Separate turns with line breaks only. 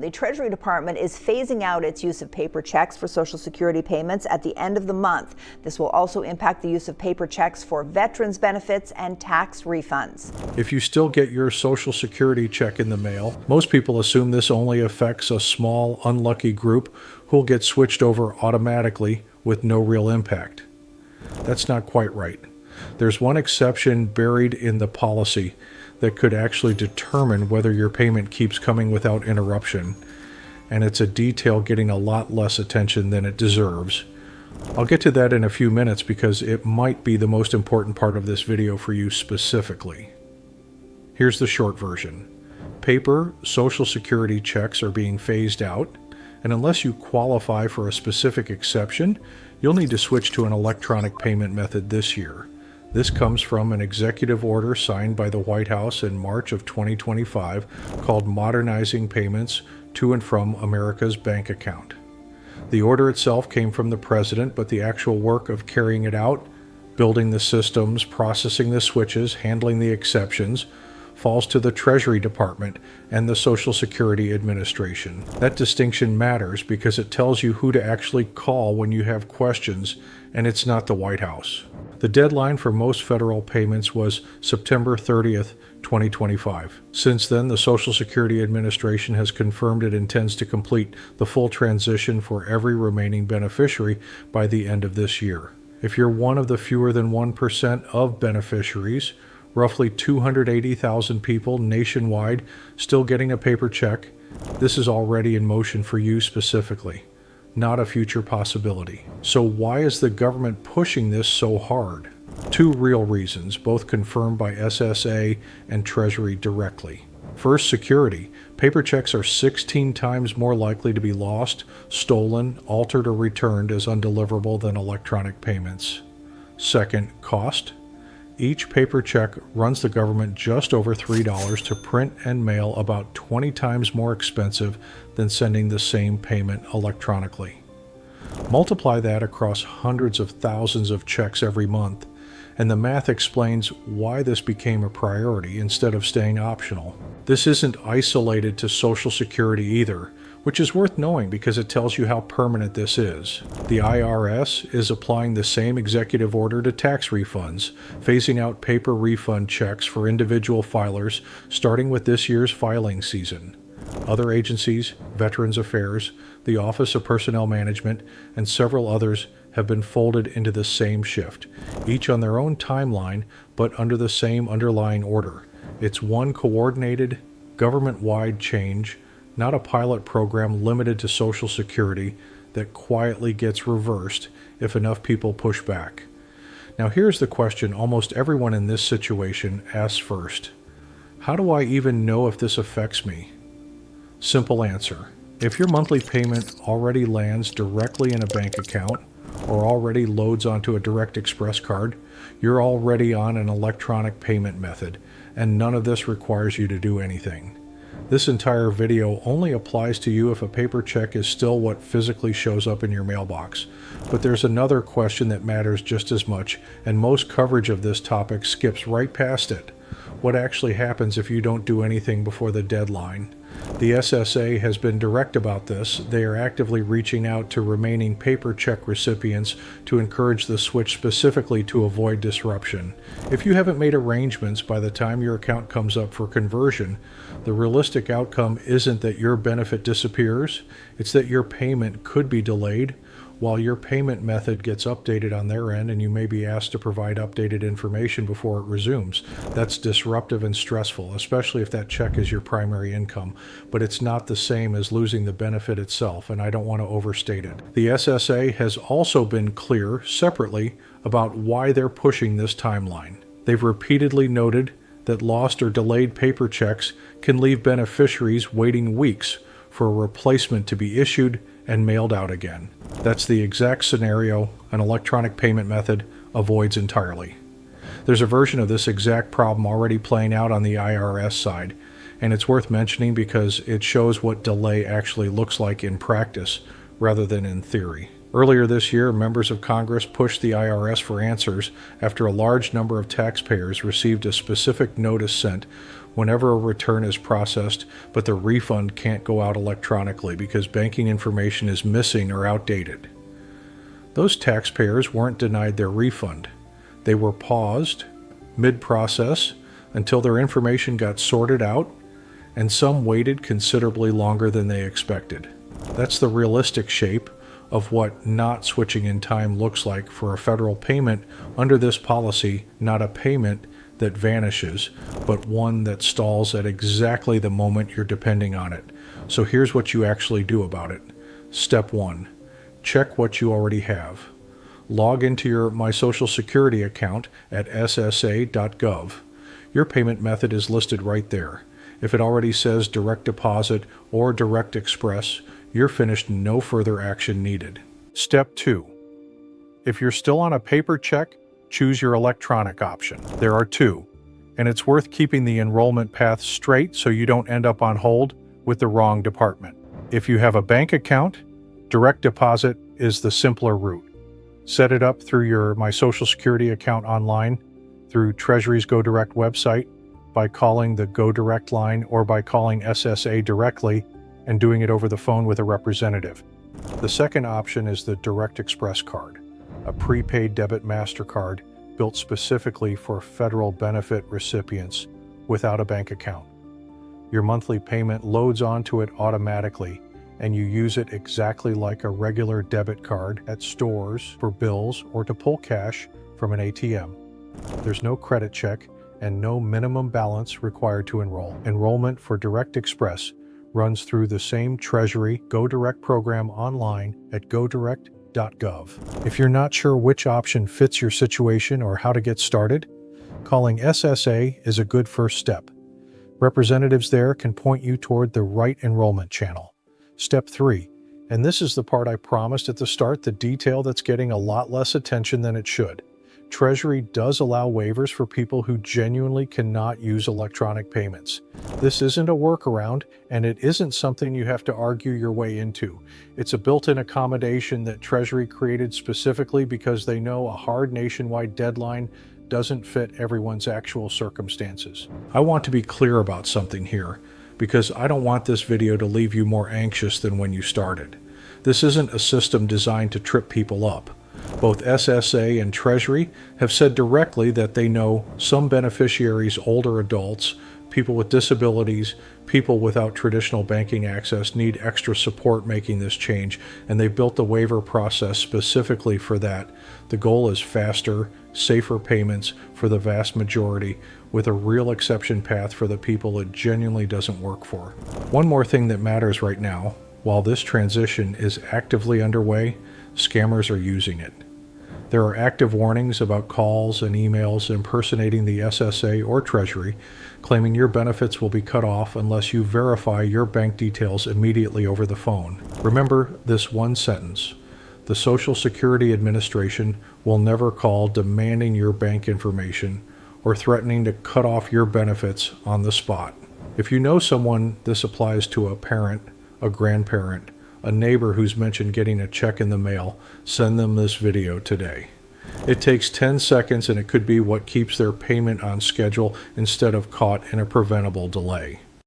The Treasury Department is phasing out its use of paper checks for Social Security payments at the end of the month. This will also impact the use of paper checks for veterans benefits and tax refunds.
If you still get your Social Security check in the mail, most people assume this only affects a small, unlucky group who'll get switched over automatically with no real impact. That's not quite right. There's one exception buried in the policy that could actually determine whether your payment keeps coming without interruption, and it's a detail getting a lot less attention than it deserves. I'll get to that in a few minutes because it might be the most important part of this video for you specifically. Here's the short version. Paper Social Security checks are being phased out, and unless you qualify for a specific exception, you'll need to switch to an electronic payment method this year. This comes from an executive order signed by the White House in March of 2025 called Modernizing Payments to and from America's Bank Account. The order itself came from the president, but the actual work of carrying it out, building the systems, processing the switches, handling the exceptions, falls to the Treasury Department and the Social Security Administration. That distinction matters because it tells you who to actually call when you have questions, and it's not the White House. The deadline for most federal payments was September 30th, 2025. Since then, the Social Security Administration has confirmed it intends to complete the full transition for every remaining beneficiary by the end of this year. If you're one of the fewer than 1% of beneficiaries, roughly 280,000 people nationwide still getting a paper check, this is already in motion for you specifically, not a future possibility. So why is the government pushing this so hard? Two real reasons, both confirmed by SSA and Treasury directly. First, security. Paper checks are 16 times more likely to be lost, stolen, altered, or returned as undeliverable than electronic payments. Second, cost. Each paper check runs the government just over $3 to print and mail, about 20 times more expensive than sending the same payment electronically. Multiply that across hundreds of thousands of checks every month, and the math explains why this became a priority instead of staying optional. This isn't isolated to Social Security either, which is worth knowing because it tells you how permanent this is. The IRS is applying the same executive order to tax refunds, phasing out paper refund checks for individual filers starting with this year's filing season. Other agencies, Veterans Affairs, the Office of Personnel Management, and several others have been folded into the same shift, each on their own timeline, but under the same underlying order. It's one coordinated, government-wide change, not a pilot program limited to Social Security that quietly gets reversed if enough people push back. Now here's the question almost everyone in this situation asks first. How do I even know if this affects me? Simple answer. If your monthly payment already lands directly in a bank account or already loads onto a Direct Express card, you're already on an electronic payment method, and none of this requires you to do anything. This entire video only applies to you if a paper check is still what physically shows up in your mailbox. But there's another question that matters just as much, and most coverage of this topic skips right past it. What actually happens if you don't do anything before the deadline? The SSA has been direct about this. They are actively reaching out to remaining paper check recipients to encourage the switch specifically to avoid disruption. If you haven't made arrangements by the time your account comes up for conversion, the realistic outcome isn't that your benefit disappears, it's that your payment could be delayed while your payment method gets updated on their end, and you may be asked to provide updated information before it resumes. That's disruptive and stressful, especially if that check is your primary income, but it's not the same as losing the benefit itself, and I don't want to overstate it. The SSA has also been clear separately about why they're pushing this timeline. They've repeatedly noted that lost or delayed paper checks can leave beneficiaries waiting weeks for a replacement to be issued and mailed out again. That's the exact scenario an electronic payment method avoids entirely. There's a version of this exact problem already playing out on the IRS side, and it's worth mentioning because it shows what delay actually looks like in practice rather than in theory. Earlier this year, members of Congress pushed the IRS for answers after a large number of taxpayers received a specific notice sent whenever a return is processed, but the refund can't go out electronically because banking information is missing or outdated. Those taxpayers weren't denied their refund. They were paused mid-process until their information got sorted out, and some waited considerably longer than they expected. That's the realistic shape of what not switching in time looks like for a federal payment under this policy, not a payment that vanishes, but one that stalls at exactly the moment you're depending on it. So here's what you actually do about it. Step 1. Check what you already have. Log into your My Social Security account at ssa.gov. Your payment method is listed right there. If it already says direct deposit or direct express, you're finished, no further action needed. Step 2. If you're still on a paper check, choose your electronic option. There are two, and it's worth keeping the enrollment path straight so you don't end up on hold with the wrong department. If you have a bank account, direct deposit is the simpler route. Set it up through your My Social Security account online, through Treasury's Go Direct website, by calling the Go Direct line, or by calling SSA directly and doing it over the phone with a representative. The second option is the Direct Express card, a prepaid debit MasterCard built specifically for federal benefit recipients without a bank account. Your monthly payment loads onto it automatically, and you use it exactly like a regular debit card at stores for bills or to pull cash from an ATM. There's no credit check and no minimum balance required to enroll. Enrollment for Direct Express runs through the same Treasury Go Direct program online at godirect.gov. If you're not sure which option fits your situation or how to get started, calling SSA is a good first step. Representatives there can point you toward the right enrollment channel. Step 3, and this is the part I promised at the start, the detail that's getting a lot less attention than it should. Treasury does allow waivers for people who genuinely cannot use electronic payments. This isn't a workaround, and it isn't something you have to argue your way into. It's a built-in accommodation that Treasury created specifically because they know a hard nationwide deadline doesn't fit everyone's actual circumstances. I want to be clear about something here, because I don't want this video to leave you more anxious than when you started. This isn't a system designed to trip people up. Both SSA and Treasury have said directly that they know some beneficiaries, older adults, people with disabilities, people without traditional banking access need extra support making this change, and they've built the waiver process specifically for that. The goal is faster, safer payments for the vast majority, with a real exception path for the people it genuinely doesn't work for. One more thing that matters right now, while this transition is actively underway, scammers are using it. There are active warnings about calls and emails impersonating the SSA or Treasury, claiming your benefits will be cut off unless you verify your bank details immediately over the phone. Remember this one sentence: the Social Security Administration will never call demanding your bank information or threatening to cut off your benefits on the spot. If you know someone this applies to, a parent, a grandparent, a neighbor who's mentioned getting a check in the mail, send them this video today. It takes 10 seconds, and it could be what keeps their payment on schedule instead of caught in a preventable delay.